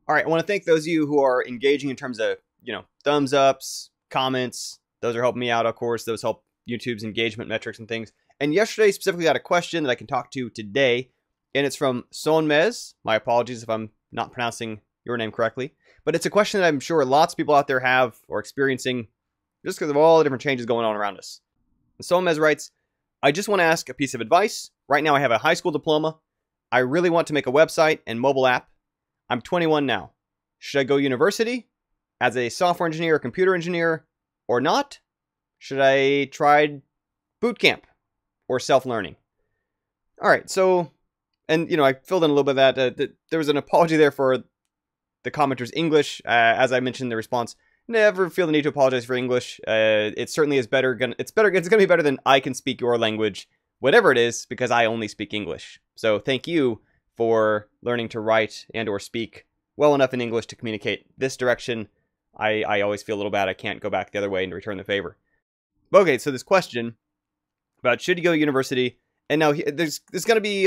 All right, I want to thank those of you who are engaging in terms of, thumbs ups, comments. Those are helping me out, of course. Those help YouTube's engagement metrics and things. And yesterday specifically got a question that I can talk to today, and it's from Sönmez. My apologies if I'm not pronouncing your name correctly, but it's a question that I'm sure lots of people out there have or experiencing just because of all the different changes going on around us. And Sönmez writes, I just want to ask a piece of advice. Right now I have a high school diploma. I really want to make a website and mobile app. I'm 21 now. Should I go university as a software engineer or computer engineer or not? Should I try boot camp or self-learning? All right, so, and I filled in a little bit of that. There was an apology there for the commenter's English. As I mentioned in the response, never feel the need to apologize for English. It certainly is better. It's going to be better than I can speak your language, whatever it is, because I only speak English. So thank you for learning to write and or speak well enough in English to communicate this direction. I always feel a little bad I can't go back the other way and return the favor. Okay, so this question about should you go to university, and now there's going to be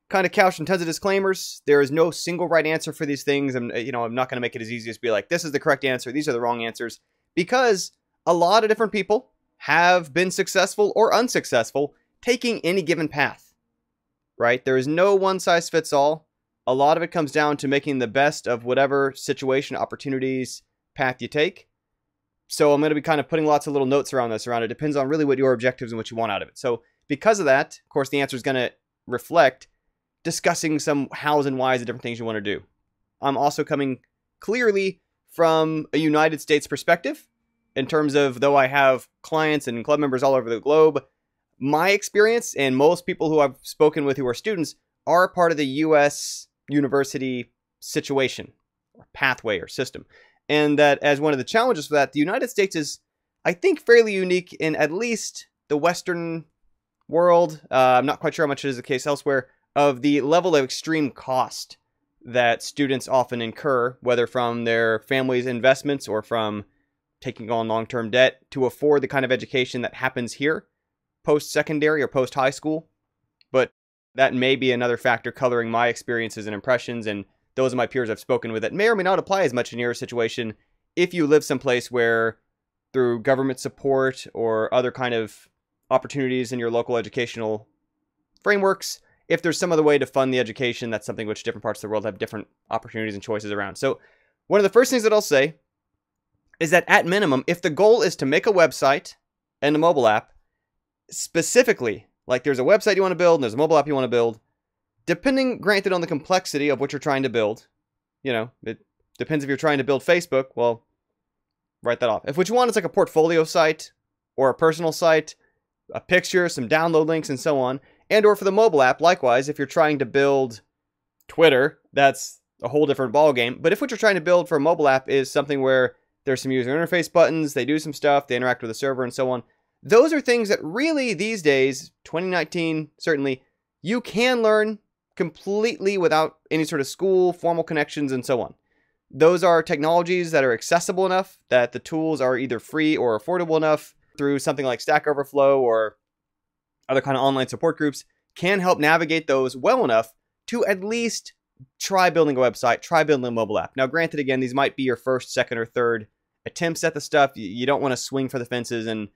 kind of couched in tons of disclaimers. There is no single right answer for these things. I'm not going to make it as easy as be like, this is the correct answer, these are the wrong answers, because a lot of different people have been successful or unsuccessful taking any given path, right? There is no one size fits all. A lot of it comes down to making the best of whatever situation, opportunities, path you take. So I'm going to be kind of putting lots of little notes around this. It depends on really what your objectives and what you want out of it. So because of that, of course, the answer is going to reflect discussing some hows and whys of different things you want to do. I'm also coming clearly from a United States perspective in terms of, though I have clients and club members all over the globe, my experience and most people who I've spoken with who are students are part of the U.S. university situation or pathway or system. And that as one of the challenges for that, the United States is, I think, fairly unique in at least the Western world. I'm not quite sure how much it is the case elsewhere, of the level of extreme cost that students often incur, whether from their family's investments or from taking on long-term debt to afford the kind of education that happens here, post-secondary or post-high school. But that may be another factor coloring my experiences and impressions, and those of my peers I've spoken with that may or may not apply as much in your situation if you live someplace where, through government support or other kind of opportunities in your local educational frameworks, if there's some other way to fund the education, that's something which different parts of the world have different opportunities and choices around. So one of the first things that I'll say is that at minimum, if the goal is to make a website and a mobile app, specifically, like there's a website you want to build and there's a mobile app you want to build, depending, granted, on the complexity of what you're trying to build, it depends if you're trying to build Facebook, well, write that off. If what you want is like a portfolio site or a personal site, a picture, some download links, and so on, and or for the mobile app, likewise, if you're trying to build Twitter, that's a whole different ballgame. But if what you're trying to build for a mobile app is something where there's some user interface buttons, they do some stuff, they interact with the server, and so on, those are things that really these days, 2019, certainly, you can learn completely without any sort of school, formal connections, and so on. Those are technologies that are accessible enough that the tools are either free or affordable enough through something like Stack Overflow or other kind of online support groups, can help navigate those well enough to at least try building a website, try building a mobile app. Now, granted, again, these might be your first, second, or third attempts at the stuff. You don't want to swing for the fences and,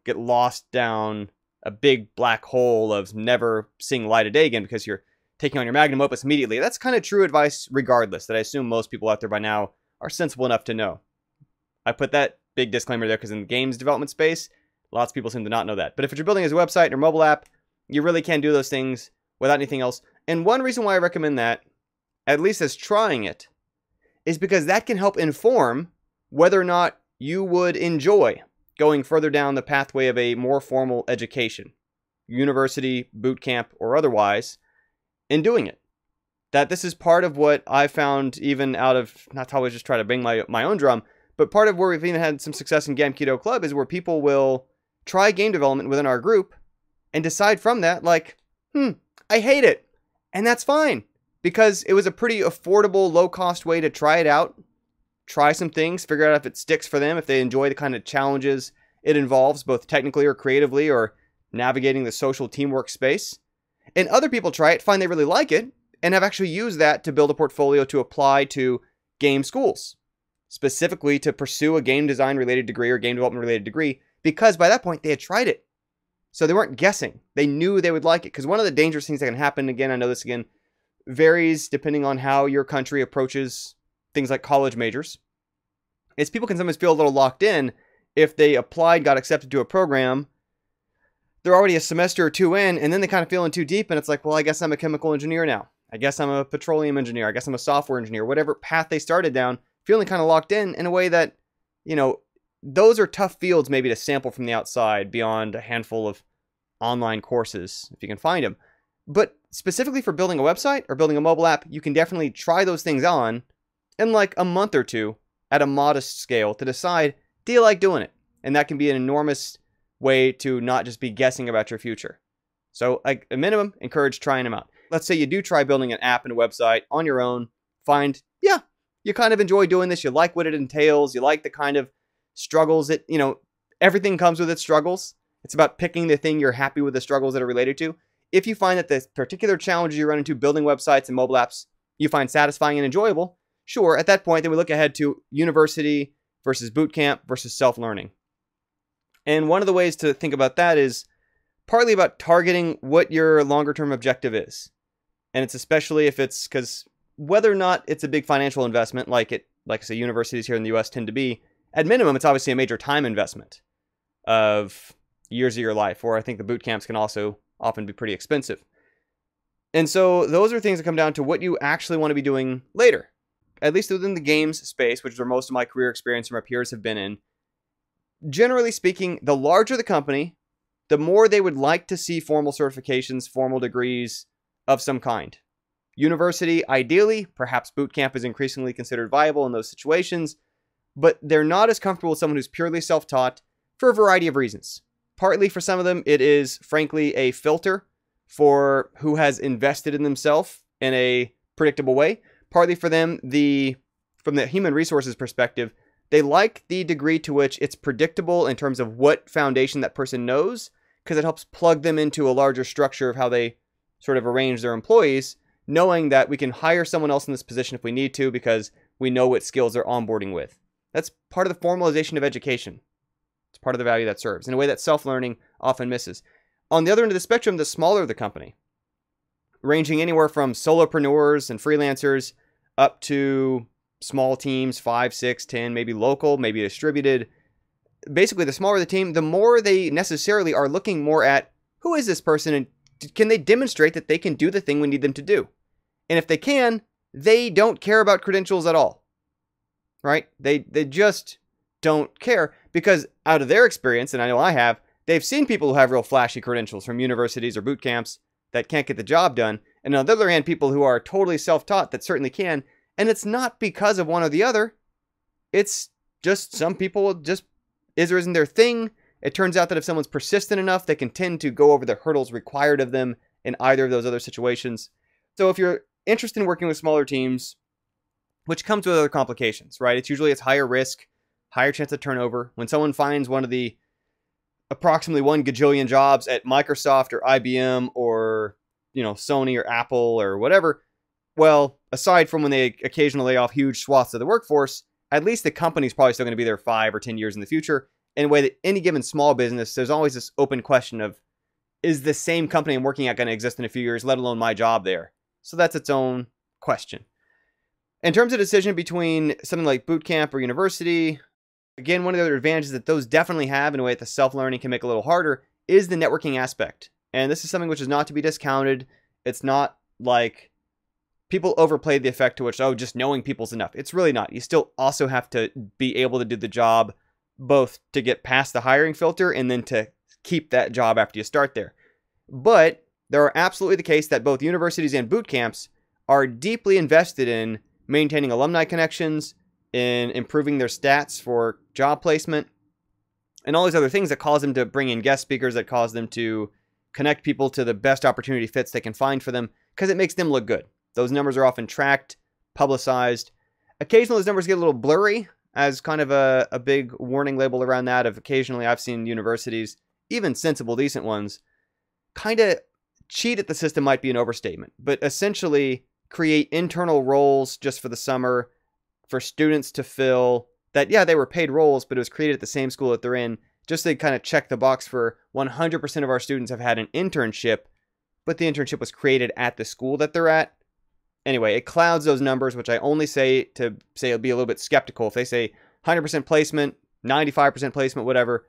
get lost down a big black hole of never seeing light of day again because you're taking on your magnum opus immediately. That's kind of true advice regardless, that I assume most people out there by now are sensible enough to know. I put that big disclaimer there because in the games development space, lots of people seem to not know that. But if you're building as a website or mobile app, you really can do those things without anything else. And one reason why I recommend that, at least as trying it, is because that can help inform whether or not you would enjoy going further down the pathway of a more formal education, university, boot camp, or otherwise, in doing it. That this is part of what I found, even out of, not to always just try to bang my own drum, but part of where we've even had some success in Gamketo Club is where people will try game development within our group and decide from that, like, I hate it. And that's fine, because it was a pretty affordable, low-cost way to try it out, try some things, figure out if it sticks for them, if they enjoy the kind of challenges it involves, both technically or creatively, or navigating the social teamwork space. And other people try it, find they really like it, and have actually used that to build a portfolio to apply to game schools, specifically to pursue a game design related degree or game development related degree, because by that point they had tried it. So they weren't guessing. They knew they would like it. Because one of the dangerous things that can happen, again, I know this again, varies depending on how your country approaches things like college majors, is people can sometimes feel a little locked in if they applied, got accepted to a program, they're already a semester or two in, and then they kind of feeling too deep, and it's like, well, I guess I'm a chemical engineer now. I guess I'm a petroleum engineer. I guess I'm a software engineer. Whatever path they started down, feeling kind of locked in a way that, those are tough fields maybe to sample from the outside beyond a handful of online courses, if you can find them. But specifically for building a website or building a mobile app, you can definitely try those things on in like a month or two at a modest scale to decide, do you like doing it? And that can be an enormous way to not just be guessing about your future. So like a minimum, encourage trying them out. Let's say you do try building an app and a website on your own, find, you kind of enjoy doing this. You like what it entails. You like the kind of struggles that, everything comes with its struggles. It's about picking the thing you're happy with the struggles that are related to. If you find that the particular challenges you run into building websites and mobile apps you find satisfying and enjoyable, sure, at that point, then we look ahead to university versus boot camp versus self-learning. And one of the ways to think about that is partly about targeting what your longer-term objective is. And it's especially if it's because whether or not it's a big financial investment, like I say, universities here in the US tend to be, at minimum, it's obviously a major time investment of years of your life, or I think the boot camps can also often be pretty expensive. And so those are things that come down to what you actually want to be doing later. At least within the games space, which is where most of my career experience and my peers have been in. Generally speaking, the larger the company, the more they would like to see formal certifications, formal degrees of some kind. University, ideally, perhaps boot camp is increasingly considered viable in those situations, but they're not as comfortable with someone who's purely self-taught for a variety of reasons. Partly for some of them, it is frankly a filter for who has invested in themselves in a predictable way. Partly for them, from the human resources perspective, they like the degree to which it's predictable in terms of what foundation that person knows, because it helps plug them into a larger structure of how they sort of arrange their employees, knowing that we can hire someone else in this position if we need to because we know what skills they're onboarding with. That's part of the formalization of education. It's part of the value that serves in a way that self-learning often misses. On the other end of the spectrum, the smaller the company, ranging anywhere from solopreneurs and freelancers up to small teams, 5, 6, 10, maybe local, maybe distributed. Basically, the smaller the team, the more they necessarily are looking more at who is this person and can they demonstrate that they can do the thing we need them to do? And if they can, they don't care about credentials at all, right? They just don't care because out of their experience, and I know I have, they've seen people who have real flashy credentials from universities or boot camps that can't get the job done. And on the other hand, people who are totally self-taught that certainly can. And it's not because of one or the other. It's just some people just is or isn't their thing. It turns out that if someone's persistent enough, they can tend to go over the hurdles required of them in either of those other situations. So if you're interested in working with smaller teams, which comes with other complications, right? It's higher risk, higher chance of turnover. When someone finds one of the approximately 1 gajillion jobs at Microsoft or IBM or, Sony or Apple or whatever, well, aside from when they occasionally lay off huge swaths of the workforce, at least the company's probably still going to be there 5 or 10 years in the future. In a way that any given small business, there's always this open question of, is the same company I'm working at going to exist in a few years, let alone my job there? So that's its own question. In terms of decision between something like boot camp or university, again, one of the other advantages that those definitely have in a way that the self-learning can make a little harder is the networking aspect. And this is something which is not to be discounted. It's not like people overplay the effect to which, just knowing people's enough. It's really not. You still also have to be able to do the job both to get past the hiring filter and then to keep that job after you start there. But there are absolutely the case that both universities and boot camps are deeply invested in maintaining alumni connections, in improving their stats for job placement, and all these other things that cause them to bring in guest speakers, that cause them to connect people to the best opportunity fits they can find for them, because it makes them look good. Those numbers are often tracked, publicized. Occasionally those numbers get a little blurry, as kind of a big warning label around that of occasionally I've seen universities, even sensible, decent ones, kind of cheat at the system might be an overstatement. But essentially, create internal roles just for the summer for students to fill that, yeah, they were paid roles, but it was created at the same school that they're in, just to kind of check the box for 100% of our students have had an internship, but the internship was created at the school that they're at. Anyway, it clouds those numbers, which I only say to say it'll be a little bit skeptical. If they say 100% placement, 95% placement, whatever,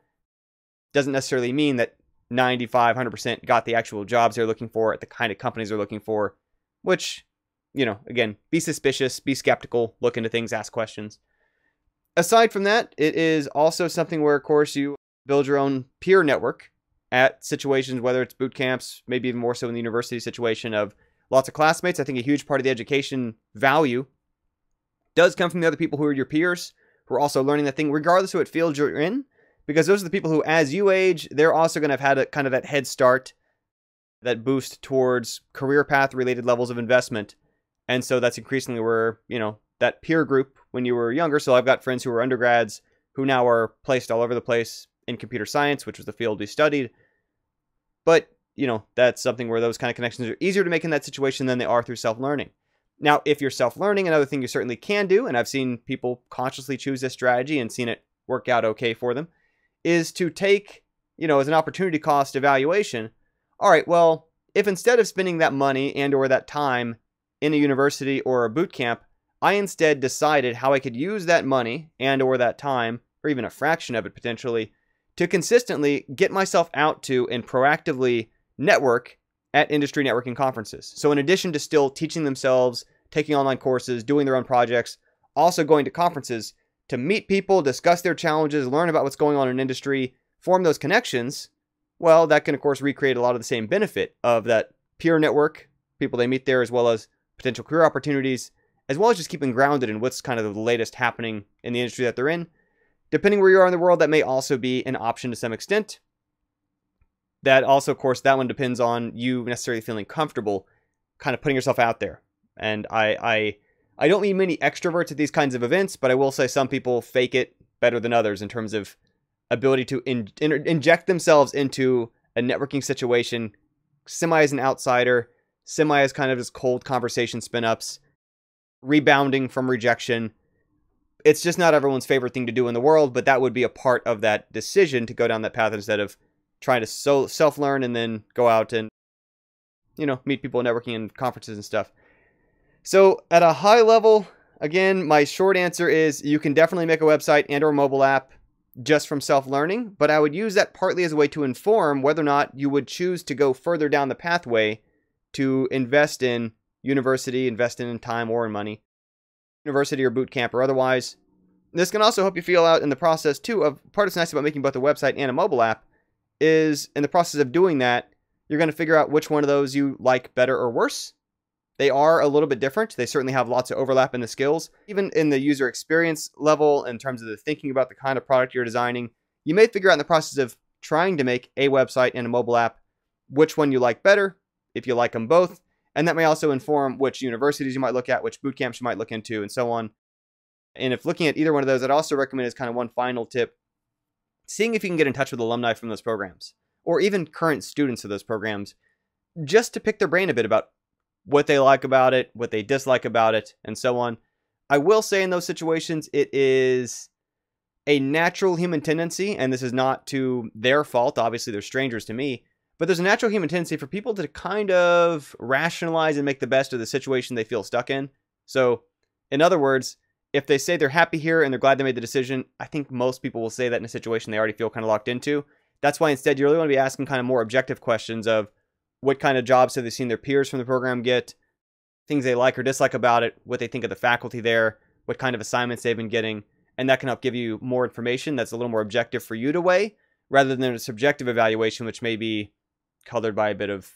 doesn't necessarily mean that 95, 100% got the actual jobs they're looking for at the kind of companies they're looking for, which, again, be suspicious, be skeptical, look into things, ask questions. Aside from that, it is also something where, of course, you build your own peer network at situations, whether it's boot camps, maybe even more so in the university situation of lots of classmates. I think a huge part of the education value does come from the other people who are your peers, who are also learning that thing, regardless of what field you're in, because those are the people who, as you age, they're also going to have had a kind of that head start, that boost towards career path related levels of investment. And so that's increasingly where, that peer group when you were younger. So I've got friends who are undergrads who now are placed all over the place in computer science, which was the field we studied. But, that's something where those kind of connections are easier to make in that situation than they are through self-learning. Now, if you're self-learning, another thing you certainly can do, and I've seen people consciously choose this strategy and seen it work out okay for them, is to take, as an opportunity cost evaluation. All right, well, if instead of spending that money and or that time in a university or a boot camp, I instead decided how I could use that money and or that time, or even a fraction of it potentially, to consistently get myself out to and proactively network at industry networking conferences. So in addition to still teaching themselves, taking online courses, doing their own projects, also going to conferences to meet people, discuss their challenges, learn about what's going on in industry, form those connections, well, that can, of course, recreate a lot of the same benefit of that peer network, people they meet there, as well as potential career opportunities, as well as just keeping grounded in what's kind of the latest happening in the industry that they're in. Depending where you are in the world, that may also be an option to some extent. That also, of course, that one depends on you necessarily feeling comfortable kind of putting yourself out there. And I don't mean many extroverts at these kinds of events, but I will say some people fake it better than others in terms of ability to inject themselves into a networking situation, semi as an outsider, semi as kind of just cold conversation spin-ups, rebounding from rejection. It's just not everyone's favorite thing to do in the world, but that would be a part of that decision to go down that path instead of trying to self-learn and then go out and, meet people networking in conferences and stuff. So at a high level, again, my short answer is you can definitely make a website and or mobile app just from self-learning, but I would use that partly as a way to inform whether or not you would choose to go further down the pathway to invest in university, invest in time or in money, university or boot camp or otherwise. This can also help you feel out in the process too of part of what's nice about making both a website and a mobile app is in the process of doing that, you're going to figure out which one of those you like better or worse. They are a little bit different. They certainly have lots of overlap in the skills. Even in the user experience level, in terms of the thinking about the kind of product you're designing, you may figure out in the process of trying to make a website and a mobile app which one you like better, if you like them both. And that may also inform which universities you might look at, which boot camps you might look into, and so on. And if looking at either one of those, I'd also recommend as kind of one final tip, seeing if you can get in touch with alumni from those programs, or even current students of those programs, just to pick their brain a bit about what they like about it, what they dislike about it, and so on. I will say in those situations, it is a natural human tendency, and this is not to their fault, obviously they're strangers to me, but there's a natural human tendency for people to kind of rationalize and make the best of the situation they feel stuck in. So, in other words, if they say they're happy here and they're glad they made the decision, I think most people will say that in a situation they already feel kind of locked into. That's why instead you really want to be asking kind of more objective questions of what kind of jobs have they seen their peers from the program get, things they like or dislike about it, what they think of the faculty there, what kind of assignments they've been getting, and that can help give you more information that's a little more objective for you to weigh, rather than a subjective evaluation, which may be colored by a bit of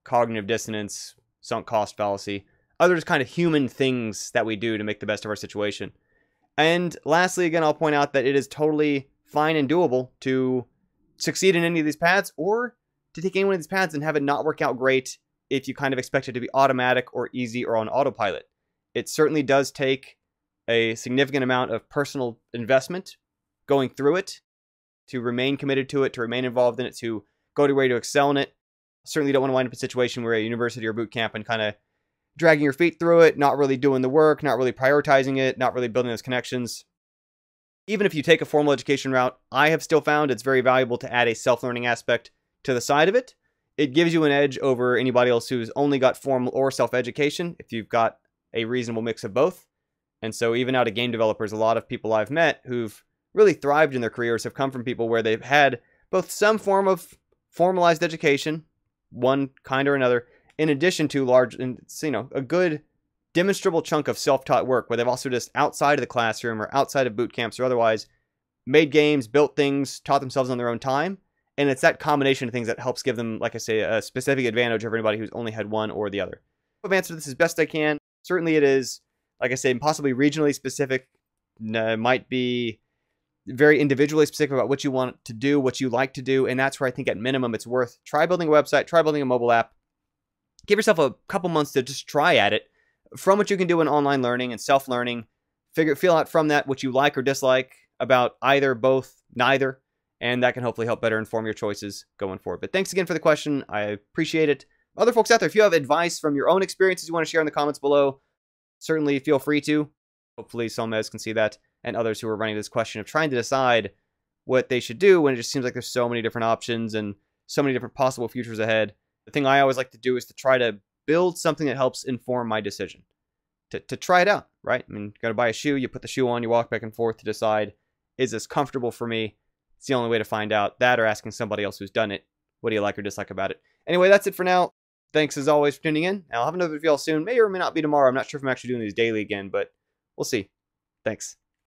cognitive dissonance, sunk cost fallacy, other kind of human things that we do to make the best of our situation. And lastly, again, I'll point out that it is totally fine and doable to succeed in any of these paths, or to take any one of these paths and have it not work out great if you kind of expect it to be automatic or easy or on autopilot. It certainly does take a significant amount of personal investment going through it, to remain committed to it, to remain involved in it, to go to your way to excel in it. Certainly don't want to wind up in a situation where a university or boot camp and kind of dragging your feet through it, not really doing the work, not really prioritizing it, not really building those connections. Even if you take a formal education route, I have still found it's very valuable to add a self-learning aspect to the side of it. It gives you an edge over anybody else who's only got formal or self-education if you've got a reasonable mix of both. And so even out of game developers, a lot of people I've met who've really thrived in their careers have come from people where they've had both some form of formalized education, one kind or another, in addition to a good demonstrable chunk of self-taught work where they've also just outside of the classroom or outside of boot camps or otherwise made games, built things, taught themselves on their own time. And it's that combination of things that helps give them, like I say, a specific advantage over anybody who's only had one or the other. I've answered this as best I can. Certainly it is, like I say, possibly regionally specific, might be very individually specific about what you want to do, what you like to do. And that's where I think at minimum it's worth try building a website, try building a mobile app. Give yourself a couple months to just try at it. From what you can do in online learning and self-learning, feel out from that what you like or dislike about either, both, neither, and that can hopefully help better inform your choices going forward. But thanks again for the question. I appreciate it. Other folks out there, if you have advice from your own experiences you want to share in the comments below, certainly feel free to. Hopefully Sönmez can see that, and others who are running this question of trying to decide what they should do when it just seems like there's so many different options and so many different possible futures ahead. The thing I always like to do is to try to build something that helps inform my decision. To try it out, right? I mean, you got to buy a shoe, you put the shoe on, you walk back and forth to decide, is this comfortable for me? It's the only way to find out that, or asking somebody else who's done it, what do you like or dislike about it? Anyway, that's it for now. Thanks as always for tuning in. I'll have another video soon. May or may not be tomorrow. I'm not sure if I'm actually doing these daily again, but we'll see. Thanks.